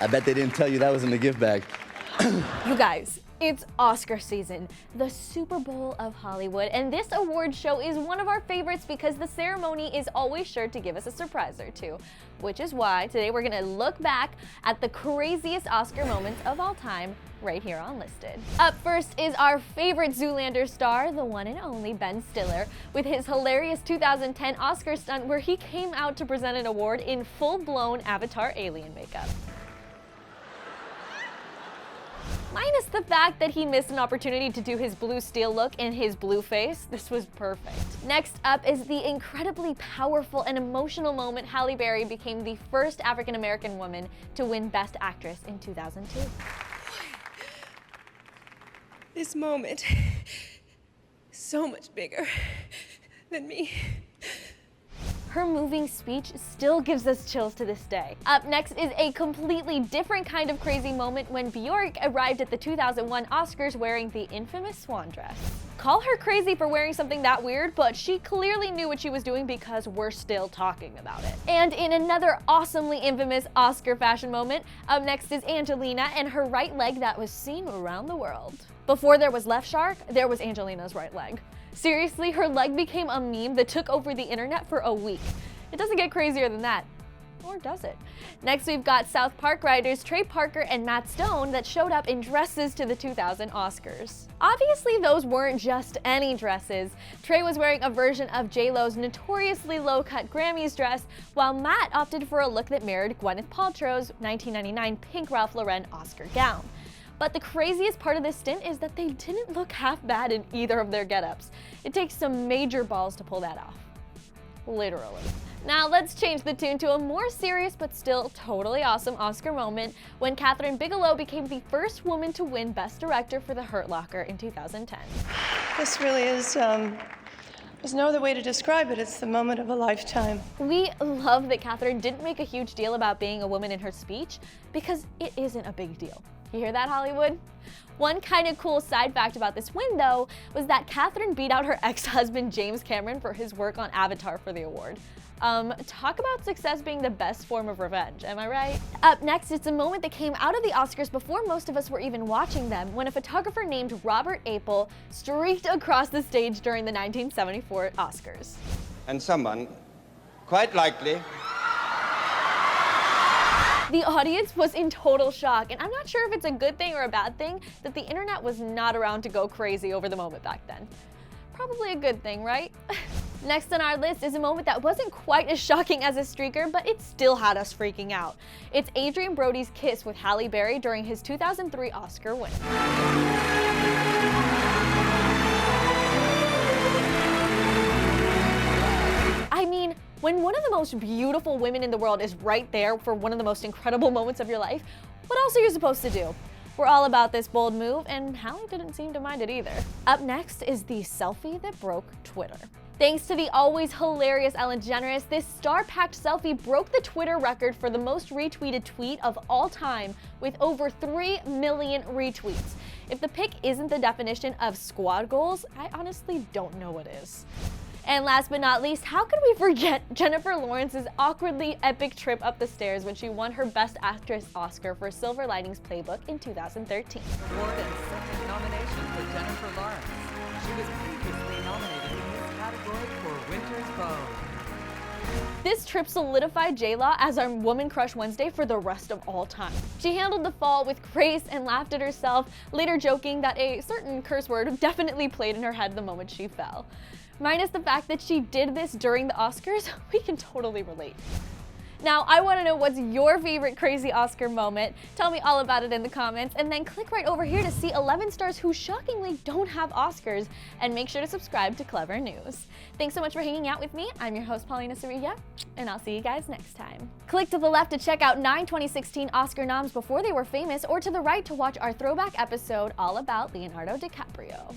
I bet they didn't tell you that was in the gift bag. You guys, it's Oscar season, the Super Bowl of Hollywood, and this award show is one of our favorites because the ceremony is always sure to give us a surprise or two, which is why today we're gonna look back at the craziest Oscar moments of all time right here on Listed. Up first is our favorite Zoolander star, the one and only Ben Stiller, with his hilarious 2010 Oscar stunt where he came out to present an award in full-blown Avatar alien makeup. Minus the fact that he missed an opportunity to do his blue steel look in his blue face, this was perfect. Next up is the incredibly powerful and emotional moment Halle Berry became the first African-American woman to win Best Actress in 2002. This moment is so much bigger than me. Her moving speech still gives us chills to this day. Up next is a completely different kind of crazy moment when Bjork arrived at the 2001 Oscars wearing the infamous Swan dress. Call her crazy for wearing something that weird, but she clearly knew what she was doing because we're still talking about it. And in another awesomely infamous Oscar fashion moment, up next is Angelina and her right leg that was seen around the world. Before there was Left Shark, there was Angelina's right leg. Seriously, her leg became a meme that took over the internet for a week. It doesn't get crazier than that. Or does it? Next, we've got South Park writers Trey Parker and Matt Stone that showed up in dresses to the 2000 Oscars. Obviously, those weren't just any dresses. Trey was wearing a version of J.Law's notoriously low-cut Grammys dress, while Matt opted for a look that mirrored Gwyneth Paltrow's 1999 pink Ralph Lauren Oscar gown. But the craziest part of this stint is that they didn't look half bad in either of their getups. It takes some major balls to pull that off. Literally. Now let's change the tune to a more serious but still totally awesome Oscar moment when Bigelow became the first woman to win Best Director for The Hurt Locker in 2010. This really is, there's no other way to describe it. It's the moment of a lifetime. We love that Kathryn didn't make a huge deal about being a woman in her speech because it isn't a big deal. You hear that, Hollywood? One kind of cool side fact about this win, though, was that Kathryn beat out her ex-husband James Cameron for his work on Avatar for the award. Talk about success being the best form of revenge, am I right? Up next, it's a moment that came out of the Oscars before most of us were even watching them, when a photographer named Robert Apel streaked across the stage during the 1974 Oscars. And someone, quite likely, the audience was in total shock, and I'm not sure if it's a good thing or a bad thing that the internet was not around to go crazy over the moment back then. Probably a good thing, right? Next on our list is a moment that wasn't quite as shocking as a streaker, but it still had us freaking out. It's Adrien Brody's kiss with Halle Berry during his 2003 Oscar win. I mean, when one of the most beautiful women in the world is right there for one of the most incredible moments of your life, what else are you supposed to do? We're all about this bold move, and Halle didn't seem to mind it either. Up next is the selfie that broke Twitter. Thanks to the always hilarious Ellen DeGeneres, this star-packed selfie broke the Twitter record for the most retweeted tweet of all time with over 3 million retweets. If the pic isn't the definition of squad goals, I honestly don't know what is. And last but not least, how could we forget Jennifer Lawrence's awkwardly epic trip up the stairs when she won her Best Actress Oscar for Silver Linings Playbook in 2013. Award and second nomination for Jennifer Lawrence. She was previously nominated in this category for Winter's Bone. This trip solidified J.Law as our Woman Crush Wednesday for the rest of all time. She handled the fall with grace and laughed at herself, later joking that a certain curse word definitely played in her head the moment she fell. Minus the fact that she did this during the Oscars, we can totally relate. Now, I want to know what's your favorite crazy Oscar moment. Tell me all about it in the comments, and then click right over here to see 11 stars who shockingly don't have Oscars, and make sure to subscribe to Clevver News. Thanks so much for hanging out with me. I'm your host, Paulina Sarilla, and I'll see you guys next time. Click to the left to check out 9 2016 Oscar noms before they were famous, or to the right to watch our throwback episode all about Leonardo DiCaprio.